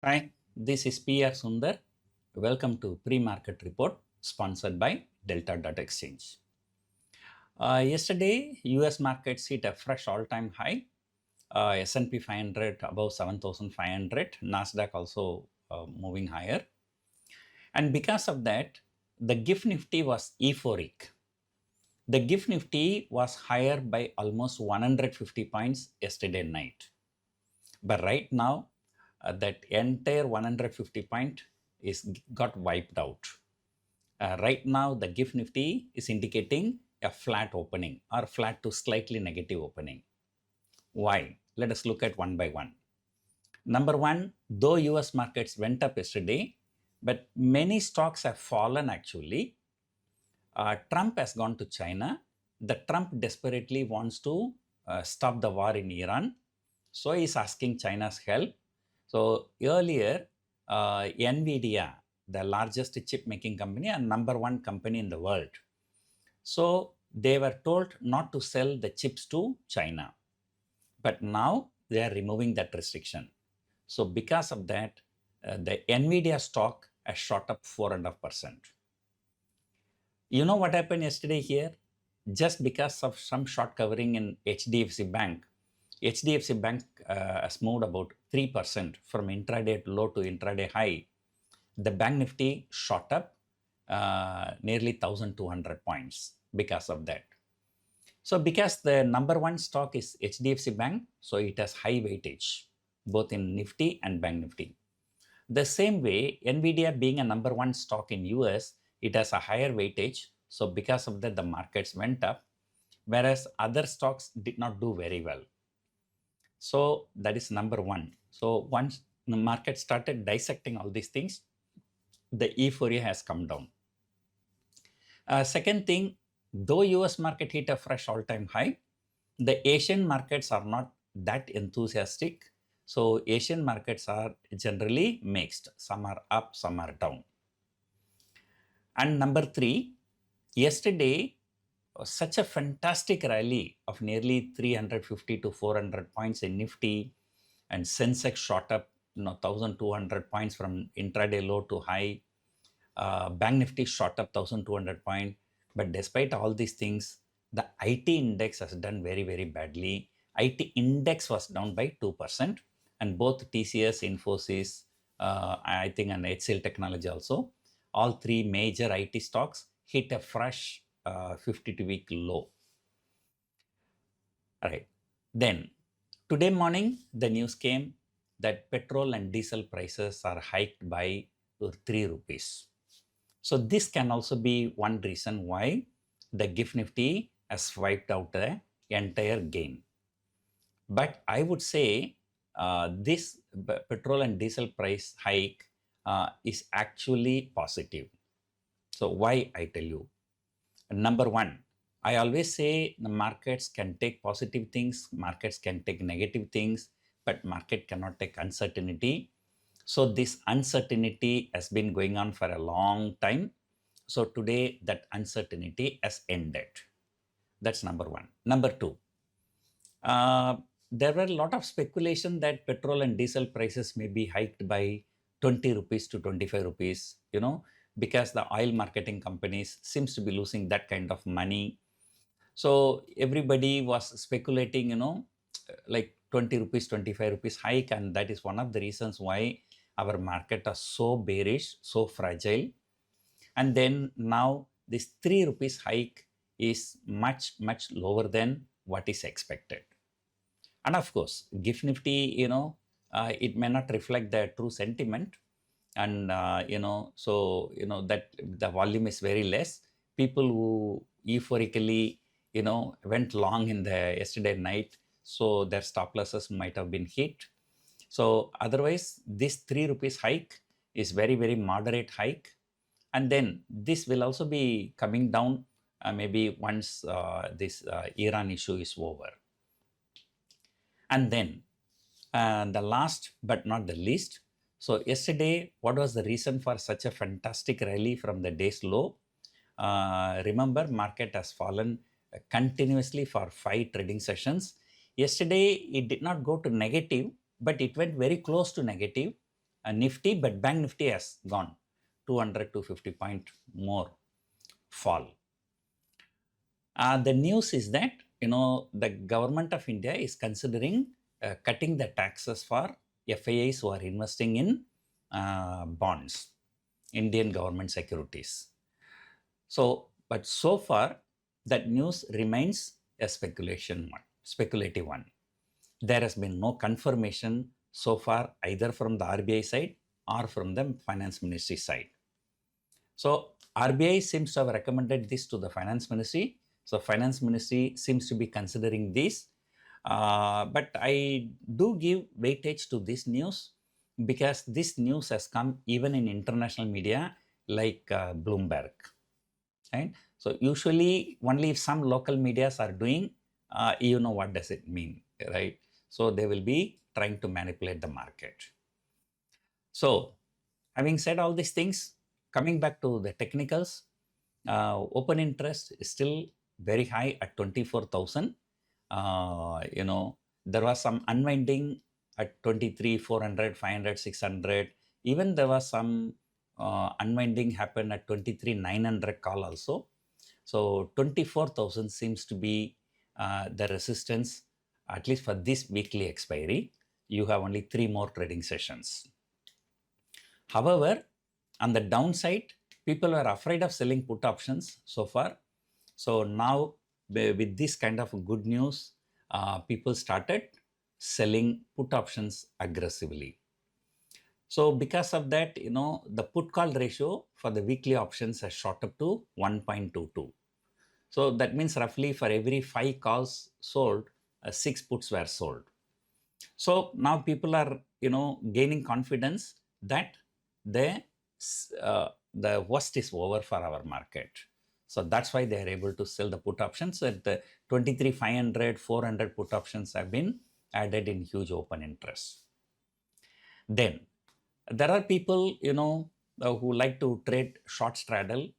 Hi, this is PR Sundar. Welcome to Pre-Market Report sponsored by Delta Exchange. Yesterday, US markets hit a fresh all-time high. S&P 500 above 7,500. Nasdaq also moving higher. And because of that, the GIFT Nifty was euphoric. The GIFT Nifty was higher by almost 150 points yesterday night. But right now, that entire 150 point is got wiped out. Right now, the GIFT Nifty is indicating a flat opening or flat to slightly negative opening. Why? Let us look at one by one. Number one, though US markets went up yesterday, but many stocks have fallen actually. Trump has gone to China. The Trump desperately wants to stop the war in Iran. So he's asking China's help. So earlier, NVIDIA, the largest chip making company and number one company in the world. So they were told not to sell the chips to China. But now they are removing that restriction. So because of that, the NVIDIA stock has shot up 4.5%. You know what happened yesterday here? Just because of some short covering in HDFC Bank, HDFC Bank has moved about 3% from intraday low to intraday high. The Bank Nifty shot up nearly 1,200 points because of that. So because the number one stock is HDFC Bank, so it has high weightage, both in Nifty and Bank Nifty. The same way, NVIDIA being a number one stock in US, it has a higher weightage. So because of that, the markets went up, whereas other stocks did not do very well. So that is number one. So once the market started dissecting all these things, the euphoria has come down. Second thing, though US market hit a fresh all-time high, the Asian markets are not that enthusiastic. So Asian markets are generally mixed. Some are up, some are down. And number three, yesterday, such a fantastic rally of nearly 350 to 400 points in Nifty, and Sensex shot up 1,200 points from intraday low to high. Bank Nifty shot up 1,200 points. But despite all these things, the IT index has done very, very badly. IT index was down by 2%, and both TCS, Infosys, I think, and HCL Technology also, all three major IT stocks hit a fresh 52-week low. All right. Then, today morning, the news came that petrol and diesel prices are hiked by 3 rupees. So this can also be one reason why the GIFT Nifty has wiped out the entire gain. But I would say this petrol and diesel price hike is actually positive. So why I tell you? Number one, I always say the markets can take positive things, markets can take negative things, but market cannot take uncertainty. So this uncertainty has been going on for a long time. So today that uncertainty has ended. That's number one. Number two, there were a lot of speculation that petrol and diesel prices may be hiked by 20 rupees to 25 rupees, because the oil marketing companies seems to be losing that kind of money. So everybody was speculating, like 20 rupees, 25 rupees hike. And that is one of the reasons why our market is so bearish, so fragile. And then now this 3 rupees hike is much, much lower than what is expected. And of course, GIFT Nifty, it may not reflect the true sentiment. And, that the volume is very less. People who euphorically, went long in the yesterday night, so their stop losses might have been hit. So otherwise, this 3 rupees hike is very, very moderate hike. And then this will also be coming down maybe once this Iran issue is over. And then the last but not the least, so yesterday, what was the reason for such a fantastic rally from the day's low? Remember, market has fallen continuously for 5 trading sessions. Yesterday, it did not go to negative, but it went very close to negative. Nifty, but Bank Nifty has gone 200 to 50 point more fall. The news is that, the government of India is considering cutting the taxes for FIIs who are investing in bonds, Indian government securities. So, but so far, that news remains a speculative one. There has been no confirmation so far either from the RBI side or from the Finance Ministry side. So RBI seems to have recommended this to the Finance Ministry. So Finance Ministry seems to be considering this. But I do give weightage to this news because this news has come even in international media like Bloomberg. Right? So usually only if some local medias are doing, what does it mean, right? So they will be trying to manipulate the market. So having said all these things, coming back to the technicals, open interest is still very high at 24,000. There was some unwinding at 23,400, 500, 600. Even there was some unwinding happened at 23,900 call also. So 24,000 seems to be the resistance, at least for this weekly expiry. You have only 3 more trading sessions. However, on the downside, people were afraid of selling put options so far. So now with this kind of good news, people started selling put options aggressively. So because of that, the put call ratio for the weekly options has shot up to 1.22. So that means roughly for every 5 calls sold, 6 puts were sold. So now people are, gaining confidence that the worst is over for our market. So that's why they are able to sell the put options. At the 23,500, 400 put options have been added in huge open interest. Then there are people, who like to trade short straddle,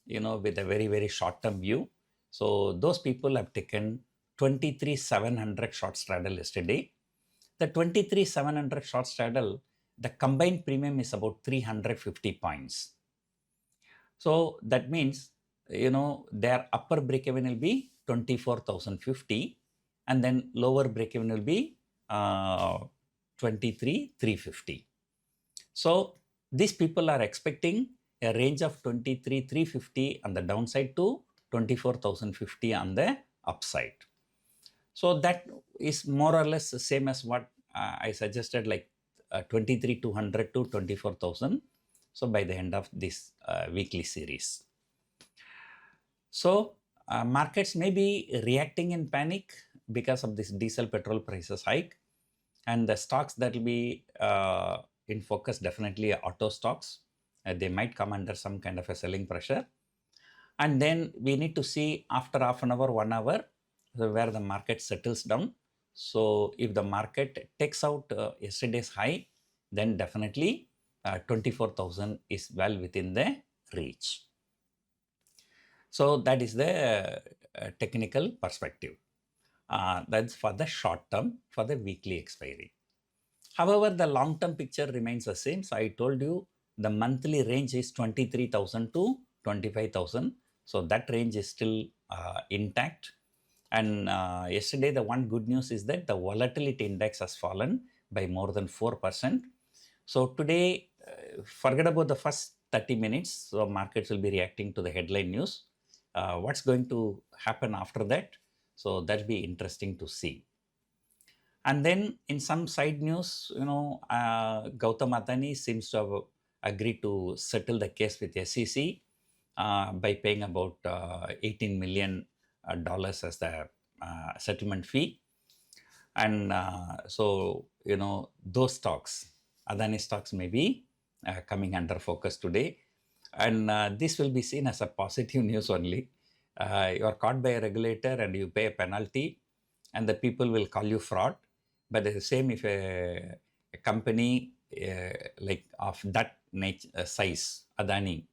with a very, very short-term view. So those people have taken 23,700 short straddle yesterday. The 23,700 short straddle, the combined premium is about 350 points. So that means, their upper break-even will be 24,050 and then lower break-even will be 23,350. So these people are expecting a range of 23,350 on the downside to 24,050 on the upside. So that is more or less the same as what I suggested, like 23,200 to 24,000. So by the end of this weekly series. So markets may be reacting in panic because of this diesel petrol prices hike, and the stocks that will be in focus definitely auto stocks. They might come under some kind of a selling pressure. And then we need to see after half an hour, 1 hour, where the market settles down. So if the market takes out yesterday's high, then definitely 24,000 is well within the reach. So that is the technical perspective. That's for the short term, for the weekly expiry. However, the long-term picture remains the same. So I told you the monthly range is 23,000 to 25,000. So that range is still intact. And yesterday, the one good news is that the volatility index has fallen by more than 4%. So today, forget about the first 30 minutes. So markets will be reacting to the headline news. What's going to happen after that? So that'll be interesting to see. And then in some side news, Gautam Adani seems to have agreed to settle the case with SEC by paying about $18 million as the settlement fee. And so, those stocks, Adani stocks may be coming under focus today. And this will be seen as a positive news only. You are caught by a regulator and you pay a penalty, and the people will call you fraud. But the same if a company like of that size, Adani,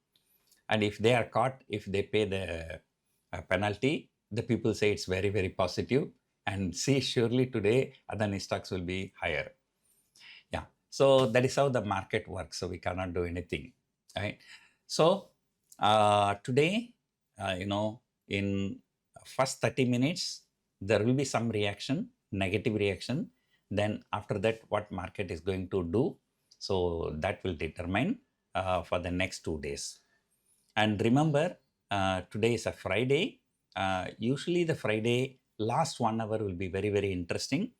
and if they are caught, if they pay the penalty, the people say it's very, very positive. And see, surely today Adani stocks will be higher. Yeah. So that is how the market works. So we cannot do anything, right? So today, in first 30 minutes, there will be some reaction, negative reaction. Then after that, what market is going to do? So that will determine for the next 2 days. And remember, today is a Friday. Usually the Friday last 1 hour will be very, very interesting,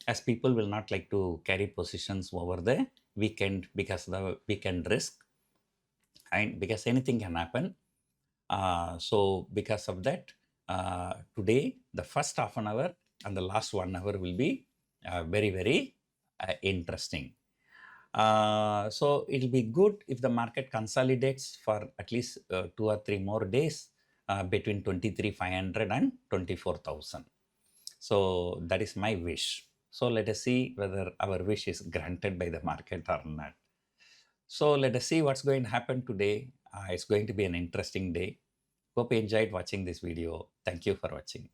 as people will not like to carry positions over the weekend because the weekend risk, and because anything can happen. So because of that, today the first half an hour and the last 1 hour will be very, very interesting. So it'll be good if the market consolidates for at least 2 or 3 more days between 23,500 and 24,000. So that is my wish. So let us see whether our wish is granted by the market or not. So let us see what's going to happen today. It's going to be an interesting day. Hope you enjoyed watching this video. Thank you for watching.